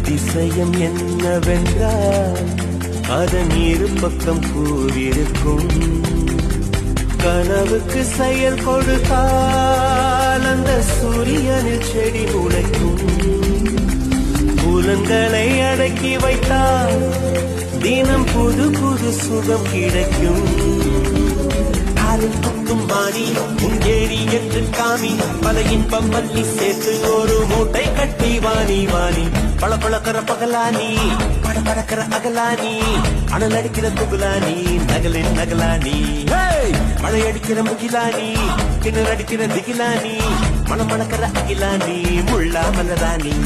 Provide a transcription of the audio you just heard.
அதிசயம் என்னவென்றால் அதன் இரு பக்கம் கூறியிருக்கும். கனவுக்கு செயல் கொடுத்தால் அந்த சூரியனில் செடி முளைக்கும். புலன்களை அடக்கி வைத்தால் தினம் புது புது சுகம் கிடைக்கும். துக்கும் மாறி உங்கேடி என்று காமி பல இன்பம் பள்ளி சேர்த்து ஒரு மூட்டை கட்டி வாணி வாணி பல பழக்கிற பகலானி பட படக்கிற அகலானி அனல் அடிக்கிற துகுலானி நகலின் நகலானி மழை அடிக்கிற முகிலானி கிணறு அடிக்கிற திகிலானி மனம் மணக்கிற அகிலானி முள்ளா மலராணி.